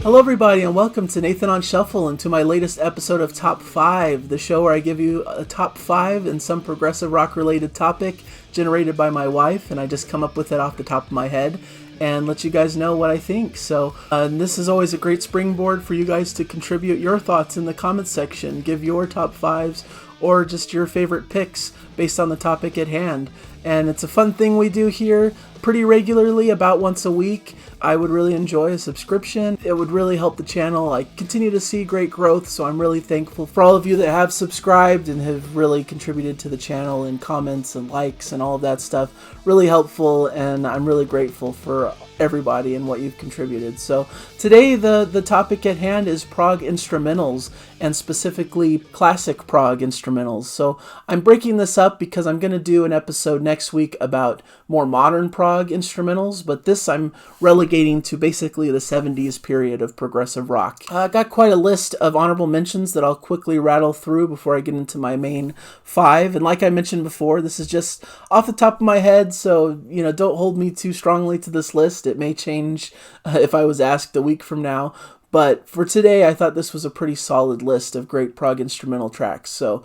Hello everybody and welcome to Nathan on Shuffle and to my latest episode of Top 5, the show where I give you a top 5 in some progressive rock related topic generated by my wife, and I just come up with it off the top of my head and let you guys know what I think. So this is always a great springboard for you guys to contribute your thoughts in the comments section. Give your top 5s or just your favorite picks based on the topic at hand. And it's a fun thing we do here pretty regularly, about once a week. I would really enjoy a subscription. It would really help the channel. I continue to see great growth, so I'm really thankful for all of you that have subscribed and have really contributed to the channel in comments and likes and all of that stuff. Really helpful, and I'm really grateful for everybody and what you've contributed. So today the topic at hand is prog instrumentals, and specifically classic prog instrumentals. So I'm breaking this up because I'm going to do an episode next week about more modern prog instrumentals, but this I'm relegating to basically the 70s period of progressive rock. I got quite a list of honorable mentions that I'll quickly rattle through before I get into my main 5. And like I mentioned before, this is just off the top of my head, so don't hold me too strongly to this list. It may change if I was asked a week from now. But for today, I thought this was a pretty solid list of great prog instrumental tracks. So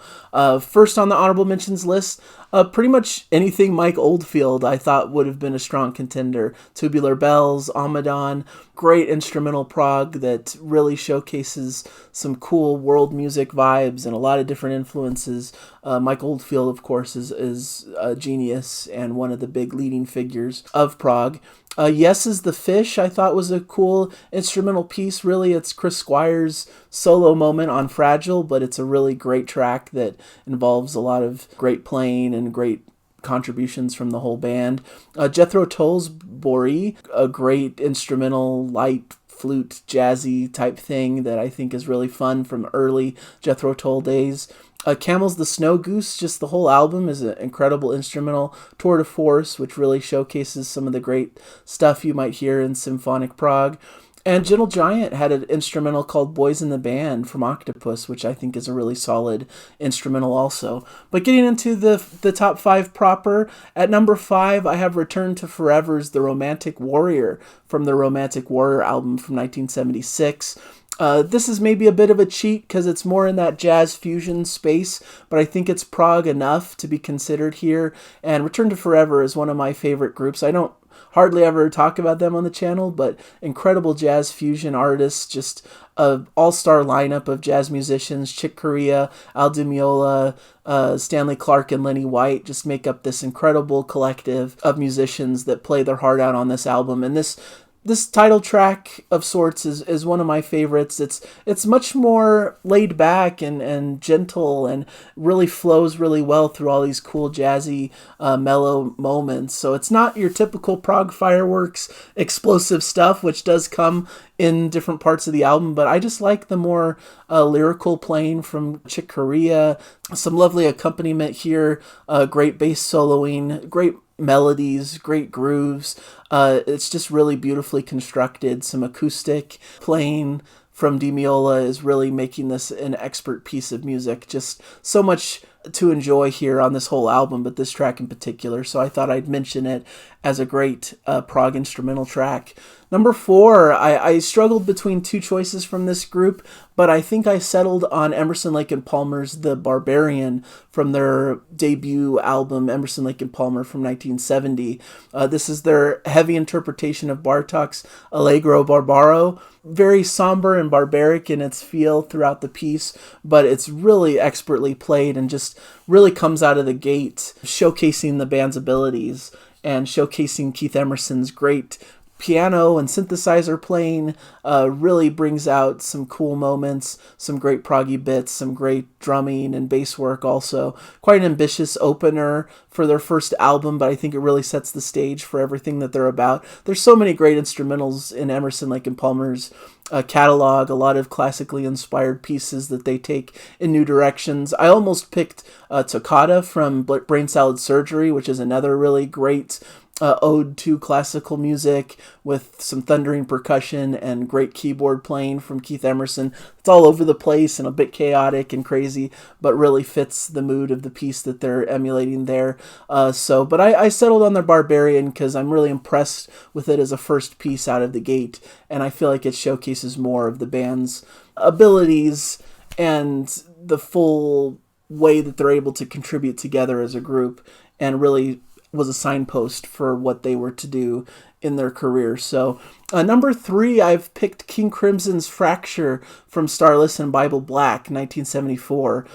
first on the honorable mentions list, pretty much anything Mike Oldfield I thought would have been a strong contender. Tubular Bells, Amadon, great instrumental prog that really showcases some cool world music vibes and a lot of different influences. Mike Oldfield, of course, is a genius and one of the big leading figures of prog. Yes is the Fish, I thought was a cool instrumental piece. Really, it's Chris Squire's solo moment on Fragile, but it's a really great track that involves a lot of great playing and great contributions from the whole band. Jethro Tull's Boree, a great instrumental, light flute, jazzy type thing that I think is really fun from early Jethro Tull days. Camel's the Snow Goose, just the whole album is an incredible instrumental tour de force, which really showcases some of the great stuff you might hear in symphonic prog. And Gentle Giant had an instrumental called Boys in the Band from Octopus, which I think is a really solid instrumental also. But getting into the top 5 proper, at number 5, I have Return to Forever's The Romantic Warrior from the Romantic Warrior album from 1976. This is maybe a bit of a cheat because it's more in that jazz fusion space, but I think it's prog enough to be considered here. And Return to Forever is one of my favorite groups. I don't hardly ever talk about them on the channel, but incredible jazz fusion artists, just an all-star lineup of jazz musicians. Chick Corea, Al Di Meola, Stanley Clarke, and Lenny White just make up this incredible collective of musicians that play their heart out on this album. And this title track of sorts is one of my favorites. It's much more laid back and gentle and really flows really well through all these cool jazzy mellow moments. So it's not your typical prog fireworks explosive stuff, which does come in different parts of the album, but I just like the more lyrical playing from Chick Corea, some lovely accompaniment here, great bass soloing, great melodies, great grooves. It's just really beautifully constructed. Some acoustic playing from Di Meola is really making this an expert piece of music. Just so much to enjoy here on this whole album, but this track in particular. So I thought I'd mention it as a great prog instrumental track. Number 4, I struggled between 2 choices from this group, but I think I settled on Emerson, Lake and Palmer's The Barbarian from their debut album, Emerson, Lake and Palmer from 1970. This is their heavy interpretation of Bartók's Allegro Barbaro. Very somber and barbaric in its feel throughout the piece, but it's really expertly played and just really comes out of the gate showcasing the band's abilities and showcasing Keith Emerson's great piano and synthesizer playing. Really brings out some cool moments, some great proggy bits, some great drumming and bass work also. Quite an ambitious opener for their first album, but I think it really sets the stage for everything that they're about. There's so many great instrumentals in Emerson, Lake and Palmer's catalog, a lot of classically inspired pieces that they take in new directions. I almost picked Toccata from Brain Salad Surgery, which is another really great ode to classical music with some thundering percussion and great keyboard playing from Keith Emerson. It's all over the place and a bit chaotic and crazy, but really fits the mood of the piece that they're emulating there. But I settled on the Barbarian because I'm really impressed with it as a first piece out of the gate, and I feel like it showcases more of the band's abilities and the full way that they're able to contribute together as a group, and really was a signpost for what they were to do in their career. So number 3, I've picked King Crimson's Fracture from Starless and Bible Black, 1974.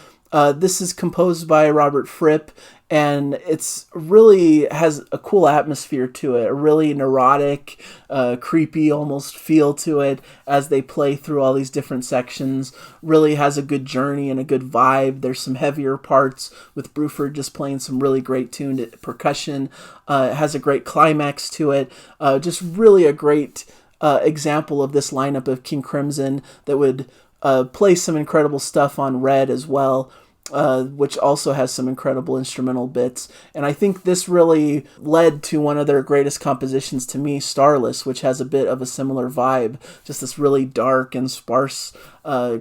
This is composed by Robert Fripp, and it's really has a cool atmosphere to it, a really neurotic, creepy almost feel to it as they play through all these different sections. Really has a good journey and a good vibe. There's some heavier parts with Bruford just playing some really great tuned percussion. It has a great climax to it. Just really a great example of this lineup of King Crimson that would play some incredible stuff on Red as well, which also has some incredible instrumental bits. And I think this really led to one of their greatest compositions to me, Starless, which has a bit of a similar vibe. Just this really dark and sparse,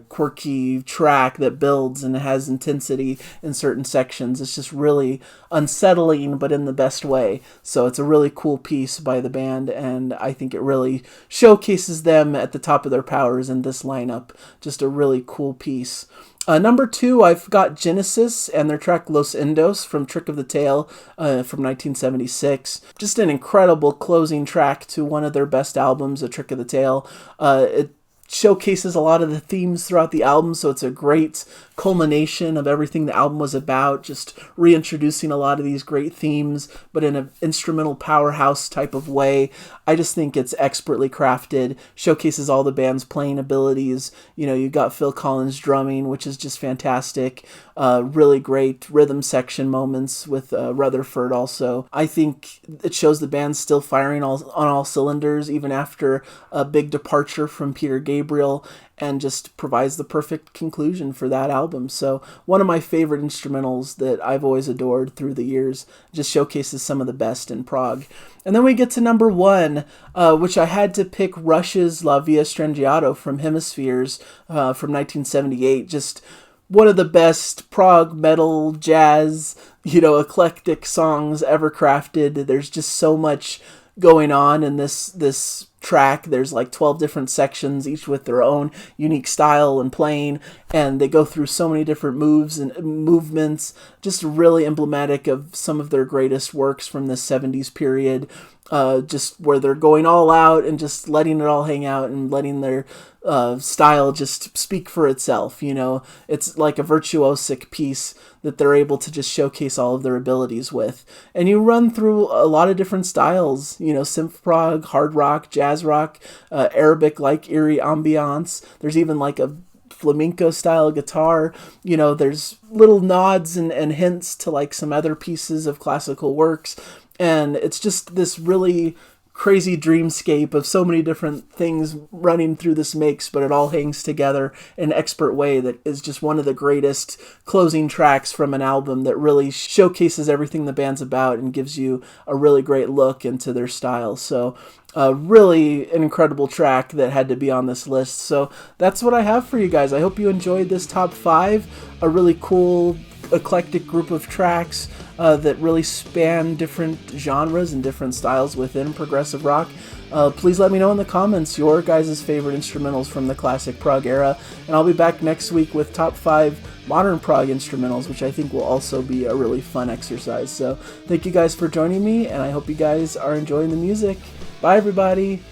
quirky track that builds and has intensity in certain sections. It's just really unsettling, but in the best way. So it's a really cool piece by the band, and I think it really showcases them at the top of their powers in this lineup. Just a really cool piece. Number 2, I've got Genesis and their track Los Indos from Trick of the Tail from 1976. Just an incredible closing track to one of their best albums, A Trick of the Tail. It showcases a lot of the themes throughout the album, so it's a great culmination of everything the album was about, just reintroducing a lot of these great themes, but in an instrumental powerhouse type of way. I just think it's expertly crafted, showcases all the band's playing abilities. You know, you've got Phil Collins drumming, which is just fantastic. Really great rhythm section moments with Rutherford also. I think it shows the band still firing on all cylinders, even after a big departure from Peter Gabriel, and just provides the perfect conclusion for that album. So one of my favorite instrumentals that I've always adored through the years, just showcases some of the best in prog. And then we get to number 1, which I had to pick Rush's La Via Strangiato from Hemispheres from 1978. Just one of the best prog, metal, jazz, eclectic songs ever crafted. There's just so much going on in this track. There's like 12 different sections, each with their own unique style and playing, and they go through so many different moves and movements, just really emblematic of some of their greatest works from the 70s period, just where they're going all out and just letting it all hang out and letting their style just speak for itself. It's like a virtuosic piece that they're able to just showcase all of their abilities with. And you run through a lot of different styles, synth prog, hard rock, jazz rock, Arabic like eerie ambiance. There's even like a flamenco style guitar. There's little nods and hints to like some other pieces of classical works. And it's just this really crazy dreamscape of so many different things running through this mix, but it all hangs together in an expert way that is just one of the greatest closing tracks from an album that really showcases everything the band's about and gives you a really great look into their style. So really an incredible track that had to be on this list. So that's what I have for you guys. I hope you enjoyed this top 5, a really cool eclectic group of tracks that really span different genres and different styles within progressive rock. Please let me know in the comments your guys' favorite instrumentals from the classic prog era, and I'll be back next week with top 5 modern prog instrumentals, which I think will also be a really fun exercise. So thank you guys for joining me, and I hope you guys are enjoying the music. Bye everybody!